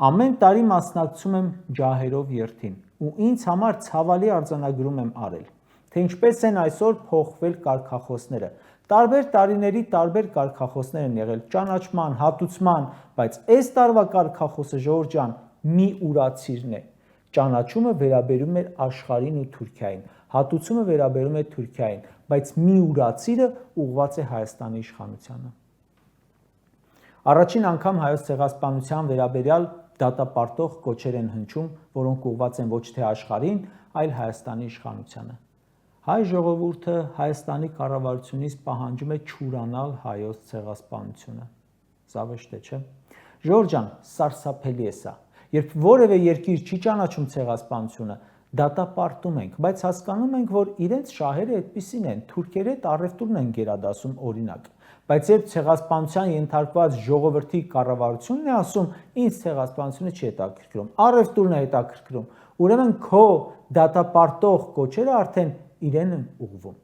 Ամեն տարի մասնակցում եմ ջահերով երթին ու ինձ համար ցավալի արձանագրում եմ արել, թե ինչպես են այսօր փոխվել կարգախոսները։ Տարբեր տարիների տարբեր կարգախոսներ են եղել ճանաչման, հատուցման, բայց այս տարվա կարգախոսը Ժողովուրդ ջան մի ուրացիրն է։ Ճանաչումը վերաբերում է աշխարհին ու Թուրքիային, հատուցումը վերաբերում է Թուրքիային, բայց մի ուրացիրը ուղղված է Հայաստանի իշխանությանը։ Առաջին անգամ հայոց ցեղասպանության վերաբերյալ դատապարտող կոչեր են հնչում, որոնք ուղղված են ոչ թե աշխարհին, այլ Հայաստանի իշխանությանը։ Հայ ժողովուրդը Հայաստանի կառավարությունից պահանջում է չուրանալ հայոց ցեղասպանությունը։ Զավեշտ է, չէ՞։ Ժողովուրդ ջան, սարսափելի է սա։ Երբ որևէ երկիր չի ճանաչում ցեղասպանությունը, դատապարտում ենք, բայց հասկանում ենք, որ իրենց շահերը այդպիսին են, թուրքերի հետ առևտուրն են գերադասում օրինակ։ Բայց երբ ցեղասպանության ենթարկված ժողովրդի կառավարությունն է ասում, ինձ ցեղասպանությունը չի հետաքրքրում, առևտուրն է հետաքրքրում, ուրեմն քո դատապարտող կոչերը արդեն իրեն են ուղղվում։